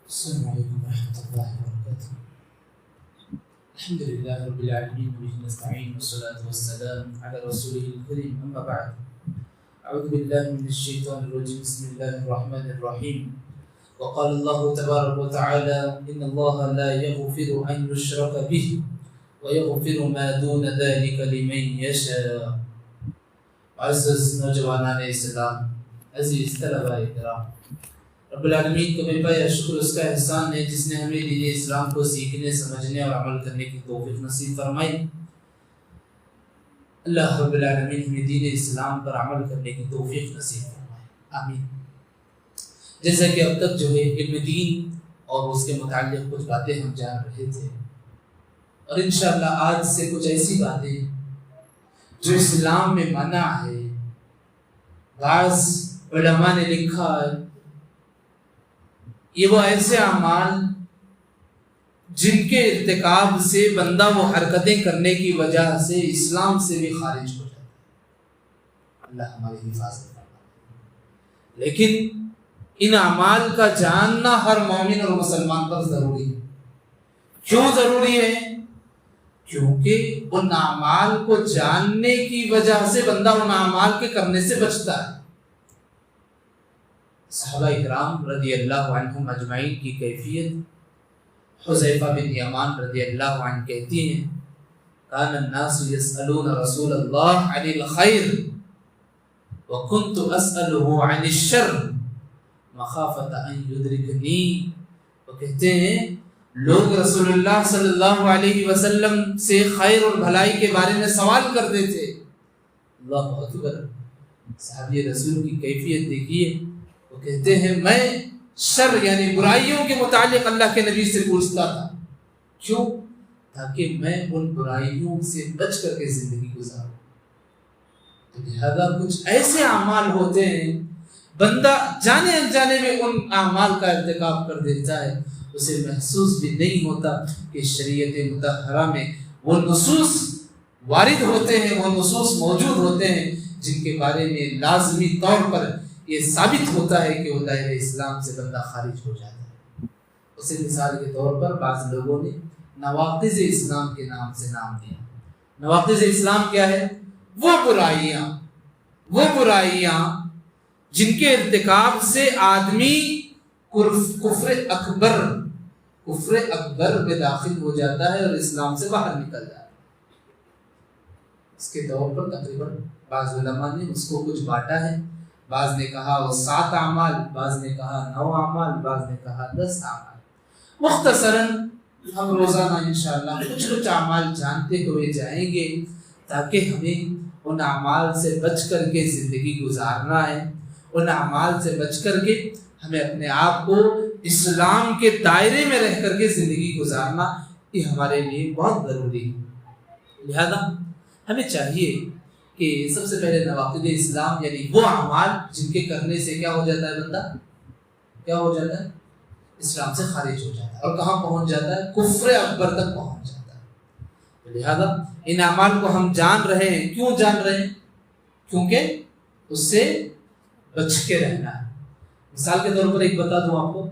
السلام عليكم ورحمة الله وبركاته. الحمد لله رب العالمين وبه نستعين والصلاة والسلام على رسوله الكريم أما بعد. أعوذ بالله من الشيطان الرجيم. بسم الله الرحمن الرحيم. وقال الله تبارك وتعالى إن الله لا يغفر أن يشرك به ويغفر ما دون ذلك لمن يشاء. عزز نوجوانان اسلام، عزیز طلبہ کرام، رب العالمین کو بے پایا شکر اس کا احسان ہے جس نے ہمیں دین اسلام کو سیکھنے، سمجھنے اور عمل کرنے کی توفیق نصیب فرمائی۔ اللہ رب العالمین ہمیں دین اسلام پر عمل کرنے کی توفیق نصیب فرمائے، آمین۔ جیسا کہ اب تک جو ہے علم دین اور اس کے متعلق کچھ باتیں ہم جان رہے تھے، اور انشاءاللہ آج سے کچھ ایسی باتیں جو اسلام میں منع ہے۔ بعض علماء نے لکھا ہے یہ وہ ایسے اعمال جن کے ارتکاب سے بندہ وہ حرکتیں کرنے کی وجہ سے اسلام سے بھی خارج ہو جاتا ہے، اللہ ہماری حفاظت فرمائے۔ لیکن ان اعمال کا جاننا ہر مومن اور مسلمان پر ضروری ہے۔ کیوں ضروری ہے؟ کیونکہ ان اعمال کو جاننے کی وجہ سے بندہ ان اعمال کے کرنے سے بچتا ہے۔ صحابہ اکرام رضی اللہ عنہم اجمعین کی کیفیت حذیفہ بن یمان رضی اللہ عنہ کہتی ہیں کان الناس یسألون رسول اللہ عن الخیر وکنت اسألہ عن الشر مخافۃ ان یدرکنی۔ وہ کہتے ہیں لوگ رسول اللہ صلی اللہ علیہ وسلم سے خیر اور بھلائی کے بارے میں سوال کرتے تھے۔ اللہ اکبر، صحابی رسول کی کیفیت دیکھیے، وہ کہتے ہیں میں شر یعنی برائیوں کے متعلق اللہ کے نبی سے پوچھتا تھا۔ کیوں؟ تاکہ میں ان برائیوں سے بچ کر کے زندگی گزاروں۔ تو لہذا کچھ ایسے اعمال ہوتے ہیں بندہ جانے انجانے میں ان اعمال کا ارتکاب کر دیتا ہے، اسے محسوس بھی نہیں ہوتا کہ شریعت مطہرہ میں وہ نصوص وارد ہوتے ہیں، وہ نصوص موجود ہوتے ہیں جن کے بارے میں لازمی طور پر یہ ثابت ہوتا ہے کہ وہ دائرہ اسلام سے بندہ خارج ہو جاتا ہے۔ اسے مثال کے طور پر بعض لوگوں نے نواقض اسلام کے نام سے نام دیا۔ نواقض اسلام کیا ہے؟ وہ برائیاں جن کے ارتکاب سے آدمی کفر اکبر میں داخل ہو جاتا ہے اور اسلام سے باہر نکل جاتا ہے۔ اس کے طور پر تقریباً بعض علماء نے اس کو کچھ بانٹا ہے۔ بعض نے کہا وہ 7 اعمال، بعض نے کہا 9 اعمال، بعض نے کہا 10 اعمال۔ مختصراً ہم روزانہ انشاءاللہ کچھ اعمال جانتے ہوئے جائیں گے تاکہ ہمیں ان اعمال سے بچ کر کے زندگی گزارنا ہے۔ ان اعمال سے بچ کر کے ہمیں اپنے آپ کو اسلام کے دائرے میں رہ کر کے زندگی گزارنا یہ ہمارے لیے بہت ضروری ہے۔ لہذا ہمیں چاہیے کہ سب سے پہلے نواقض اسلام یعنی وہ اعمال جن کے کرنے سے کیا ہو جاتا ہے، بندہ کیا ہو جاتا ہے، اسلام سے خارج ہو جاتا ہے، اور کہاں پہنچ جاتا ہے، کفر اکبر تک پہنچ جاتا ہے۔ لہذا ان اعمال کو ہم جان رہے ہیں۔ کیوں جان رہے ہیں؟ کیونکہ اس سے بچ کے رہنا ہے۔ مثال کے طور پر ایک بتا دوں آپ کو،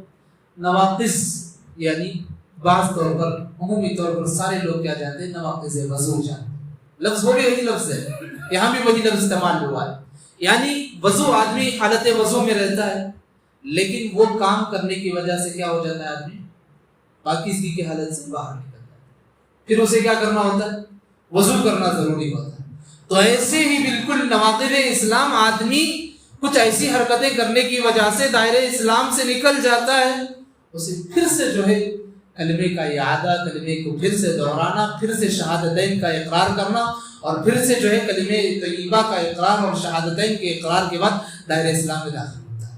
نواقض یعنی بعض طور پر عمومی طور پر سارے لوگ کیا جانتے ہیں، نواقض وضو جانتے ہیں۔ لفظ وہ بھی وہی لفظ ہے، یہاں بھی وہی لفظ استعمال ہوا ہے، یعنی وضو آدمی حالت وضو میں رہتا ہے لیکن وہ کام کرنے کی وجہ سے کیا ہو جاتا ہے، آدمی پاکیزگی کی حالت سے باہر نکل جاتا ہے، پھر اسے کیا کرنا ہوتا ہے، وضو کرنا ضروری ہوتا ہے۔ تو ایسے ہی بالکل نواقض اسلام آدمی کچھ ایسی حرکتیں کرنے کی وجہ سے دائرہ اسلام سے نکل جاتا ہے، اسے پھر سے جو ہے کلمے کا اعادہ، کلمے کو پھر سے دہرانا، پھر سے شہادتین کا اقرار کرنا، اور پھر سے جو ہے کلمے طیبہ کا اقرار اور شہادتین کے اقرار کے بعد دائرہ اسلام میں داخل ہوتا ہے۔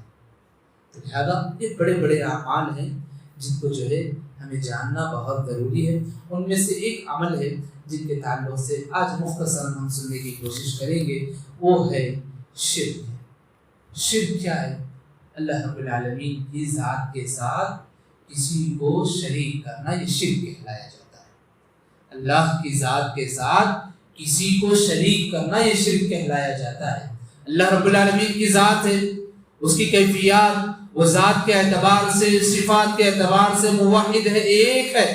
تو لہذا یہ بڑے بڑے اعمال ہیں جن کو جو ہے ہمیں جاننا بہت ضروری ہے۔ ان میں سے ایک عمل ہے جن کے تعلق سے آج مختصراً ہم سننے کی کوشش کریں گے، وہ ہے شرک۔ شرک کیا ہے؟ اللہ رب العالمین کی ذات کے ساتھ کسی کو شریک کرنا، یہ شرک کہلایا جاتا ہے۔ اللہ کی ذات کے ساتھ کسی کو شریک کرنا یہ شرک کہلایا جاتا ہے۔ اللہ رب العالمین کی ذات ہے، اس کی کیفیات، وہ ذات کے اعتبار سے، صفات کے اعتبار سے موحد ہے، ایک ہے،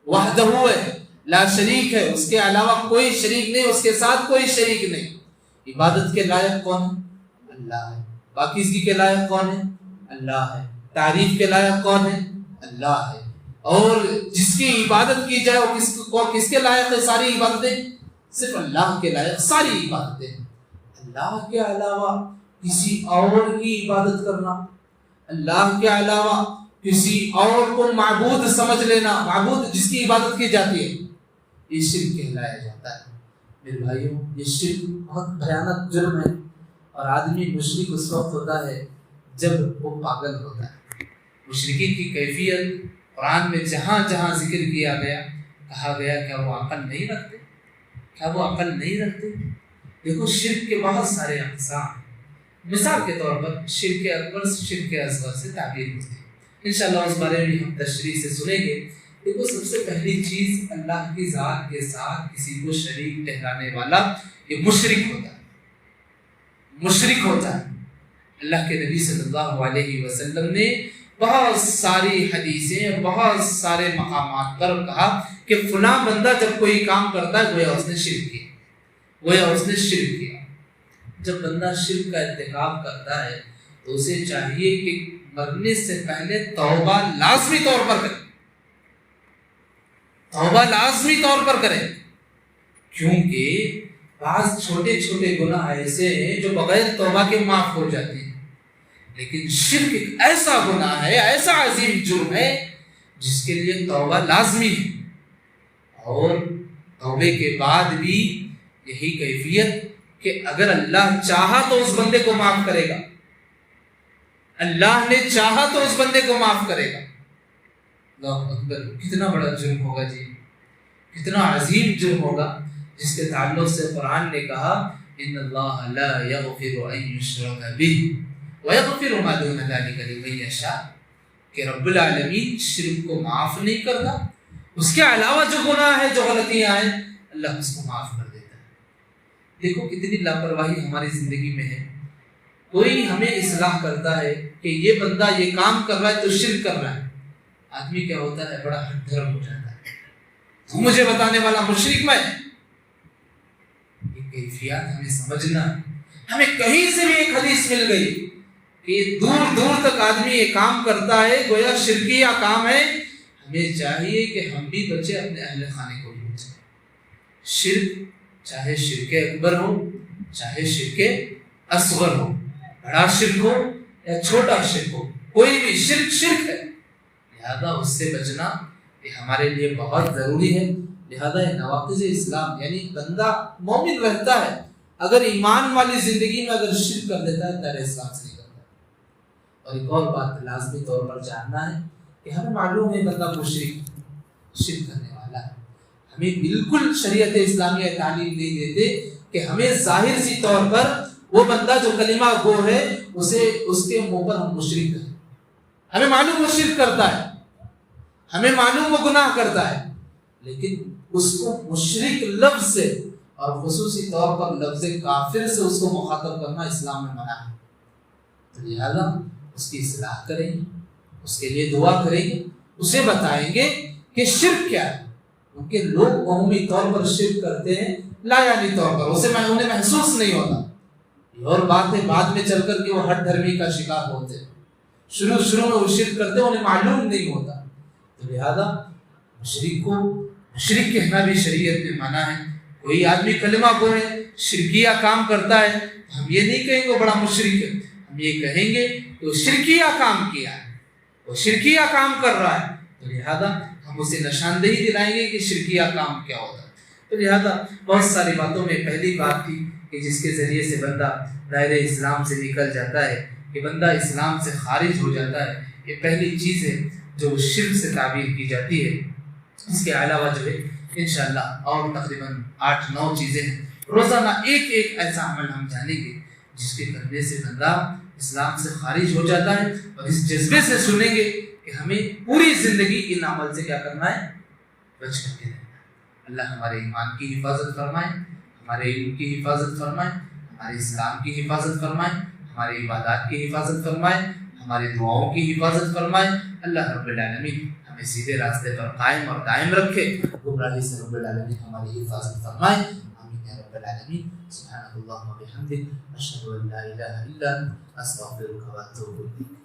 وحدہ ہے، لا شریک ہے، اس کے علاوہ کوئی شریک نہیں، اس کے ساتھ کوئی شریک نہیں۔ عبادت کے لائق کون ہے؟ اللہ ہے۔ پاکیزگی کے لائق کون ہے؟ اللہ ہے۔ تعریف کے لائق کون ہے؟ اللہ ہے۔ اور جس کی عبادت کی جائے وہ کس کے لائق ہے؟ ساری عبادتیں صرف اللہ کے لائق، ساری عبادتیں۔ اللہ کے علاوہ کسی اور کی عبادت کرنا، اللہ کے علاوہ کسی اور کو معبود سمجھ لینا، معبود جس کی عبادت کی جاتی ہے، یہ شرک کہلایا جاتا ہے۔ میرے بھائیوں، یہ شرک بہت بھیانک جرم ہے، اور آدمی مشرک اس وقت ہوتا ہے جب وہ پاگل ہوتا ہے۔ مشرکین کی کیفیت قرآن میں جہاں جہاں ذکر کیا گیا، کہا گیا کیا وہ عقل نہیں رکھتے؟ کیا وہ عقل نہیں رکھتے؟ دیکھو، شرک کے بہت سارے اقسام، مثال کے طور پر شرک اکبر سے شرک اصغر سے تعبیر ہوتی ہے، انشاءاللہ اس بارے میں ہم تشریح سے سنیں گے۔ دیکھو، سب سے پہلی چیز، اللہ کی ذات کے ساتھ کسی کو شریک ٹھہرانے والا یہ مشرک ہوتا ہے، مشرک ہوتا ہے۔ اللہ کے نبی صلی اللہ علیہ وسلم نے بہت ساری حدیثیں، بہت سارے مقامات پر کہا کہ فلاں بندہ جب کوئی کام کرتا ہے گویا اس نے شرک کیا، گویا اس نے شرک کیا۔ جب بندہ شرک کا ارتکاب کرتا ہے تو اسے چاہیے کہ مرنے سے پہلے توبہ لازمی طور پر کرے، توبہ لازمی طور پر کرے، کیونکہ بعض چھوٹے چھوٹے گناہ ایسے ہیں جو بغیر توبہ کے معاف ہو جاتے ہیں، لیکن شرک ایک ایسا گناہ ہے، ایسا عظیم جرم ہے جس کے لیے توبہ لازمی ہے، اور توبے کے بعد بھی یہی کیفیت کہ اگر اللہ چاہا تو اس بندے کو معاف کرے گا، اللہ نے چاہا تو اس بندے کو معاف کرے گا۔ اللہ اکبر، کتنا بڑا جرم ہوگا جی، کتنا عظیم جرم ہوگا، جس کے تعلق سے قرآن نے کہا ان اللہ لا یغفر ان یشرک بہ ویغفر ما دون ذلک لمن یشاء، کہ رب العالمین شرک کو معاف نہیں کرتا، اس کے علاوہ جو گناہ ہے، جو غلطیاں ہیں، اللہ اس کو معاف کر دیتا ہے۔ دیکھو کتنی لاپرواہی ہماری زندگی میں ہے۔ کوئی ہمیں اصلاح کرتا ہے کہ یہ بندہ یہ کام کر رہا ہے تو شرک کر رہا ہے، آدمی کیا ہوتا ہے، بڑا ہٹ دھرم ہو جاتا ہے، تو مجھے بتانے والا مشرک میں۔ یہ کیفیات ہمیں سمجھنا ہے۔ ہمیں کہیں سے بھی ایک حدیث مل گئی کہ دور دور تک آدمی یہ کام کرتا ہے، گویا شرکیہ کام ہے، ہمیں چاہیے کہ ہم بھی بچے اپنے اہل خانے کو بھی بچے۔ شرک، چاہے شرک اکبر ہو، چاہے شرک اصغر ہو، بڑا شرک ہو یا چھوٹا شرک ہو، کوئی بھی شرک شرک ہے، لہذا اس سے بچنا یہ ہمارے لیے بہت ضروری ہے۔ لہذا یہ نواقض اسلام، یعنی بندہ مومن رہتا ہے، اگر ایمان والی زندگی میں اگر شرک کر دیتا ہے تو اسلام سے نہیں کرتا۔ اور ایک اور بات لازمی طور پر جاننا ہے کہ ہمیں معلوم ہے بندہ مشرک، شرک کرنے والا ہے، ہمیں بالکل شریعت اسلامیہ تعلیم نہیں دیتے کہ ہمیں ظاہر سی طور پر وہ بندہ جو کلمہ گو ہے اسے اس کے منہ پر ہم مشرک کریں۔ ہمیں معلوم وہ شرک کرتا ہے، ہمیں معلوم وہ گناہ کرتا ہے، لیکن اس کو مشرک لفظ سے اور خصوصی طور پر لفظ کافر سے اس کو مخاطب کرنا اسلام میں منع ہے۔ تو لہذا اس کی اصلاح کریں گے، اس کے لیے دعا کریں گے، اسے بتائیں گے کہ شرک کیا ہے، کیونکہ لوگ عمومی طور پر شرک کرتے ہیں لا یعنی طور پر، اسے انہیں محسوس نہیں ہوتا۔ یہ اور بات ہے بعد میں چل کر کے وہ ہٹ دھرمی کا شکار ہوتے ہیں، شروع میں وہ شرک کرتے ہیں، انہیں معلوم نہیں ہوتا۔ تو لہذا مشرک کو مشرک کہنا بھی شریعت میں منع ہے۔ کوئی آدمی کلمہ گو ہے، شرکیہ کام کرتا ہے، ہم یہ نہیں کہیں گے وہ بڑا مشرک ہے، ہم یہ کہیں گے کہ وہ شرکیہ کام کیا ہے، وہ شرکیہ کام کر رہا ہے، تو لہذا ہم اسے نشاندہی دلائیں گے کہ شرکیہ کام کیا ہوتا ہے۔ تو لہذا بہت ساری باتوں میں پہلی بات تھی کہ جس کے ذریعے سے بندہ دائرہ اسلام سے نکل جاتا ہے، کہ بندہ اسلام سے خارج ہو جاتا ہے، یہ پہلی چیز ہے جو شرک سے تعبیر کی جاتی ہے۔ اس کے علاوہ جو ہے انشاءاللہ اور تقریباً 8-9 چیزیں ہیں، روزانہ ایک ایک ایسا عمل ہم جانیں گے جس کے کرنے سے بندہ اسلام سے خارج ہو جاتا ہے، اور اس جذبے سے سنیں گے کہ ہمیں پوری زندگی ان عمل سے کیا کرنا ہے، بچ کر کے رہنا ہے۔ اللہ ہمارے ایمان کی حفاظت فرمائے، ہمارے علم کی حفاظت فرمائے، ہمارے اسلام کی حفاظت فرمائے، ہماری عبادات کی حفاظت فرمائے، ہماری دعاؤں کی حفاظت فرمائے. اللہ رب العالمین ہمیں سیدھے راستے پر قائم اور دائم رکھے. گمراہی سے رب العالمین ہماری حفاظت فرمائے. آمین یا رب العالمین. سبحانک اللہم و بحمدک اشہد ان لا الہ الا انت استغفرک و اتوب الیک.